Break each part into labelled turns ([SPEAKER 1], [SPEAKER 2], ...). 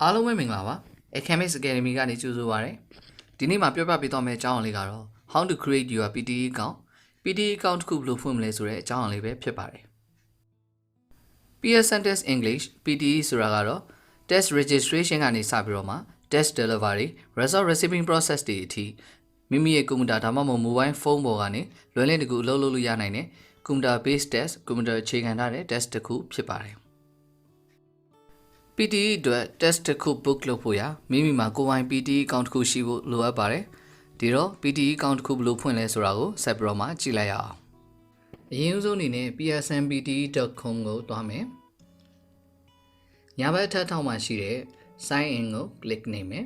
[SPEAKER 1] အားလုံးပဲမင်္ဂလာပါ Alchemist Academy ကနေကြိုဆိုပါရစေဒီနေ့မှာပြောပြပေးသွားမယ့်အကြောင်းအရာလေးကတော့ How to create your PTE account PTE account တစ်ခုဘယ်လိုဖွင့်မလဲဆိုတဲ့အကြောင်းအရာလေးပဲဖြစ်ပါတယ် PSN Test English PTE ဆိုတာကတော့ Test Registration ကနေစပြီးတော့မှ Test Delivery Result Receiving Process တွေအထိမိမိရဲ့ကွန်ပျူတာဒါမှမဟုတ် Mobile Phone ပေါ်ကနေလွယ်လင့်တကူအလုပ်လုပ်လို့ရနိုင်တဲ့ Computer Based Test Computer အခြေခံထားတဲ့ Test တစ်ခုဖြစ်ပါတယ်PTE အတွက် test တစ်ခု book လုပ်ဖို့ရမိမိမှာကိုယ်ပိုင် PTE account တစ်ခုရှိဖို့လိုအပ်ပါတယ်ဒီတော့ PTE account တစ်ခုဘယ်လိုဖွင့်လဲဆိုတာကိုဆက်ပြီးတော့မှကြည့်လိုက်ရအောင်အရင်ဆုံးအနေနဲ့ psnpte.com ကိုသွားမယ်ညာဘက်ထပ်ထောက်မှာရှိတဲ့ sign in ကို click နေမယ်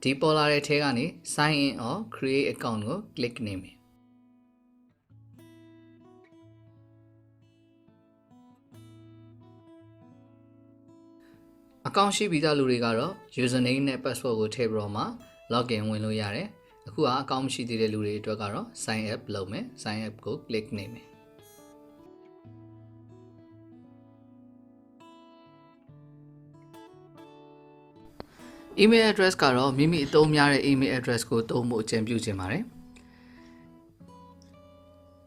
[SPEAKER 1] ဒီပေါ်လာတဲ့ထဲကနေ sign in or create account ကို click နေမယ်အကောင့်ရှိပြီးသားလူတွေကတော့ username နဲ့ password ကိုထည့်ပြီးတော့မှ login ဝင်လို့ရတယ်။အခုကအကောင့်မရှိသေးတဲ့လူတွေအတွက်ကတော့ sign up လုပ်မယ်။ sign up ကို click နေမယ်။ email address ကတော့မိမိအသုံးများတဲ့ email address ကိုသုံးဖို့အကြံပြုချင်ပါတယ်။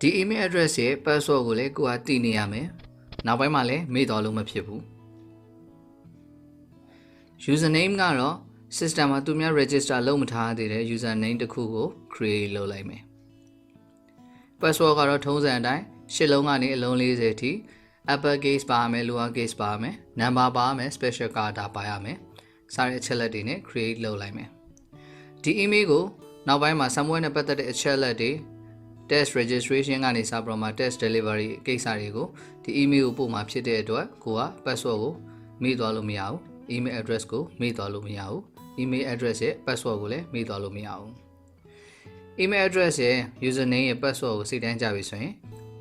[SPEAKER 1] ဒီ email address ရဲ့ password ကိုလည်းကိုယ်ကသိနေရမယ်။နောက်ပိုင်းမှာလည်းမေ့သွားလို့မဖြစ်ဘူး။ username ကတော့ system မှာသူများ register လုပ်မထားသေးတဲ့ username တစ်ခုကို create လုပ်လိုက်မယ် password ကတော့ထုံးစံအတိုင်းရှစ်လုံးကနေအလုံး40အထိ upper case ပါရမယ် lower case ပါရမယ် number ပါရမယ် special character ပါရမယ်စတဲ့အချက်လက်တွေနဲ့ create လုပ်လိုက်မယ်ဒီ email ကိုနောက်ပိုင်းမှာ somewhere နဲ့ပတ်သက်တဲ့အချက်လက်တွေ test registration ကနေစပြီးတော့မှ test delivery ကိစ္စတွေကိုဒီ email ကိုပို့မှာဖြစ်တဲ့အတွက်ကိုက password ကိုမေ့သွားလို့မရဘူးemail address ကိုမေ့သွားလို့မရဘူး email address ရဲ့ password ကိုလည်းမေ့သွားလို့မရဘူး email address ရဲ့ username ရဲ့ password ကိုစိတ်တိုင်းကြပြီဆိုရင်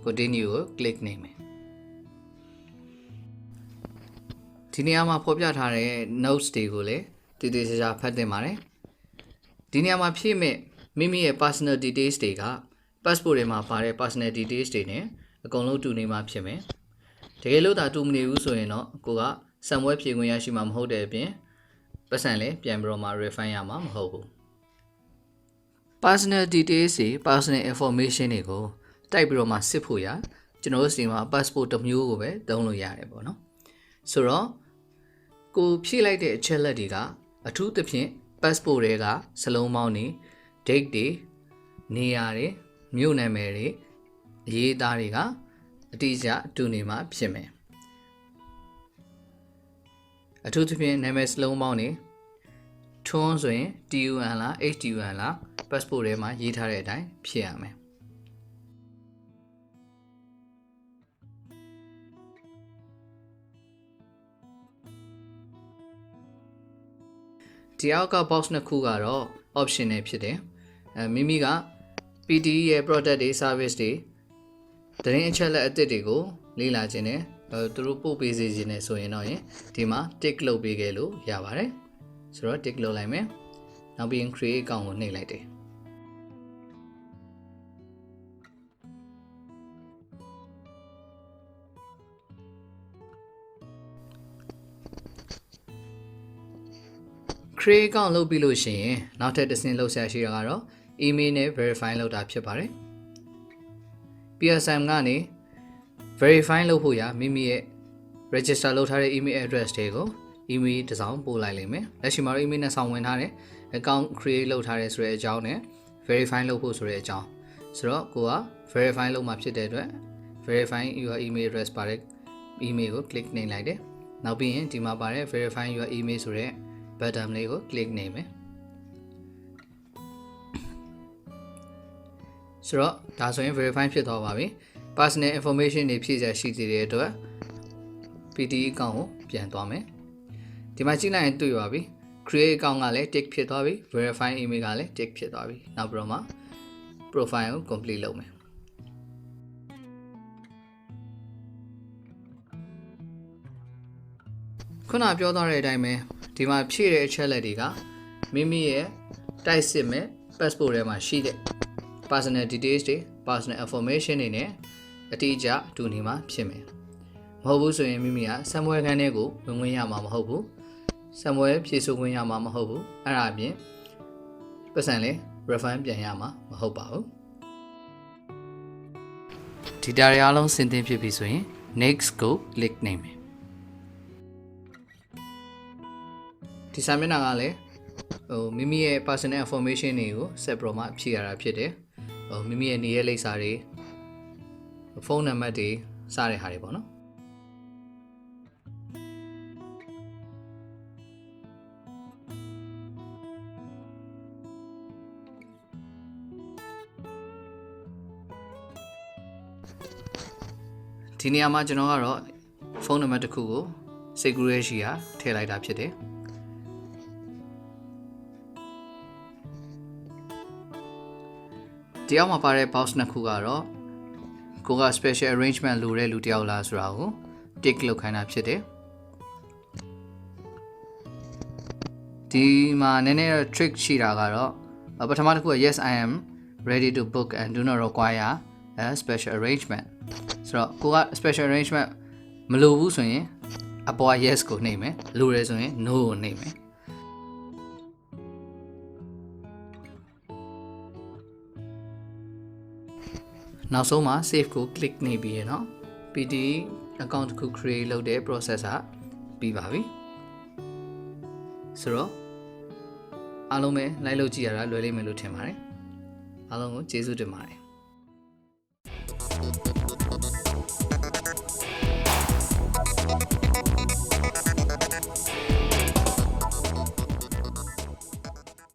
[SPEAKER 1] continue ကို click နေမယ်ဒီနေရာမှာဖော်ပြထားတဲ့ notes တွေကိုလည်းတည်တည်ချာချာဖတ်သင့်ပါတယ်ဒီနေရာမှာဖြည့်မဲ့မိမိရဲ့ personal details တွေက passport ထဲမှာပါတဲ့ personal details တွေနဲ့အကုန်လုံးတူနေမှာဖြစ်မယ်တကယ်လို့ဒါတူမနေဘူးဆိုရင်တော့ကိုကစံပွဲဖြေခွင့်ရရှိမှာမဟုတ်တဲ့အပြင်ပတ်စံလည်းပြန်ပြီးတော့မှ refine ရမှာမဟုတ်ဘူး personal details တွေ personal information တွေကိုတိုက်ပြီးတော့မှစစ်ဖို့ရကျွန်တော်တို့စီမှာ passport တစ်မျိုးကိုပဲသုံးလို့ရတယ်ပေါ့နော်ဆိုတော့ကိုဖြည့်လိုက်တဲ့အချက်လက်တွေကအထူးသဖြင့် passport တွေကစလုံးပေါင်းတွေ date တွေနေရာတွေမြို့နာမည်တွေအရေးအသားတွေကအတိအကျတူနေမှာဖြစ်မယ်အထူးသဖြင့်နာမည်စလုံးပေါင်းနေထွန်းဆိုရင် TUN လား HTUN လား passport ထဲမှာရေးထားတဲ့အတိုင်းဖြည့်ရမယ်ဒီအောက်က box နှစ်ခုကတော့ option နဲ့ဖြစ်တယ်မိမိက PTE ရဲ့ product တွေ service တွေသတင်းအချက်အလက်အသစ်တွေကိုလေ့လာခြင်းနဲ့သူတို့ပို့ပေးစေခြင်းနဲ့ဆိုရင်တော့ဒီမှာ tick လုပ်ပေးခဲ့လို့ရပါတယ်ဆိုတော့ tick လုပ်လိုက်မယ်နောက်ပြီးရင် create account ကိုနှိပ်လိုက်တယ်create account လုပ်ပြီးလို့ရှိရင်နောက်ထပ်တစ်ဆင့်လုပ်ဆက်ရှိတာကတော့ email နဲ့ verify လုပ်တာဖြစ်ပါတယ် PSM ကနေ verify လုပ်ဖို့ရမိမိရဲ့ register လုပ်ထားတဲ့ email address တွေကို email တစ်စောင်ပို့လိုက်လိမ့်မယ်လက်ရှိမှာတော့ email နဲ့ဆောင်ဝင်ထားတဲ့ account create လုပ်ထားတဲ့ဆိုတဲ့အကြောင်းနဲ့ verify လုပ်ဖို့ဆိုတဲ့အကြောင်းဆိုတော့ကိုက verify လုပ်မှာဖြစ်တဲ့အတွက် verify your email address ပါတဲ့ email ကို click နှိပ်လိုက်တယ်နောက်ပြီးရင်ဒီမှာပါတဲ့ verify your email ဆိုတဲ့ button လေးကို click နှိပ်မယ်ဆိုတော့ဒါဆိုရင် verify ဖြစ်သွားပါပြီ personal information တွေဖြည့်ရရှိသေးတဲ့အတွက် PTE account ကိုပြန်သွားမယ်ဒီမှာကြည့်လိုက်ရင်တွေ့ပါပြီ create account ကလည်း tick ဖြစ်သွားပြီ verify email ကလည်း tick ဖြစ်သွားပြီနောက်ပြီးတော့မှ profile ကို complete လုပ်မယ်ခုနပြောသွားတဲ့အတိုင်းပဲဒီမှာဖြည့်တဲ့အချက်လက်တွေကမိမိရဲ့တိုက်စစ်မဲ့ passport ထဲမှာရှိတဲ့ personal details တွေ personal information တွေနဲ့အတိအကျတူနေမှာဖြစ်မယ် မဟုတ်ဘူးဆိုရင်မိမိက somewhere ခန်းထဲကိုဝင်ဝင်ရမှာမဟုတ်ဘူး somewhere ဖြည့်ဆို့ဝင်ရမှာမဟုတ်ဘူးအဲ့ဒါအပြင်ပတ်စံလဲ reference ပြန်ရမှာမဟုတ်ပါဘူးဒီတာရီအားလုံးစဉ်းသင်ဖြစ်ပြီဆိုရင် next ကို click နိုင်မယ်ဒီစာမျက်နှာကလည်းမိမိရဲ့ personal information တွေကို set pro မှာဖြည့်ရတာဖြစ်တယ်မိမိရဲ့နေရာလိပ်စာတွေဖုန်းနံပါတ်တွေစတဲ့ဟာတွေပေါ့နော်ဒီနေရာမှာကျွန်တော်ကတော့ဖုန်းနံပါတ်တစ်ခုကို security ကထည့်လိုက်တာဖြစ်တယ်ဒီအောက်မှာပါတဲ့ box နှစ်ခုကတော့ကိုက special arrangement လိုတဲ့လူတယောက်လားဆိုတာကို tick လုပ်ခိုင်းတာဖြစ်တယ်ဒီမှာနည်းနည်း trick ရှိတာကတော့ပထမတစ်ခုက yes I am ready to book and do not require a special arrangement ဆိုတော့ကိုက special arrangement မလိုဘူးဆိုရင်အပေါ် yes ကိုနှိပ်မယ်လိုတယ်ဆိုရင် no ကိုနှိပ်မယ်နောက်ဆုံးမှာ save ကို click နေပြီးရနော် PD account တစ်ခု create လုပ်တဲ့ process ကပြီးပါပြီဆိုတော့အားလုံးပဲလိုက်လုပ်ကြည့်ရတာလွယ်လိမ့်မယ်လို့ထင်ပါတယ်အားလုံးကိုကျေးဇူးတင်ပါတယ်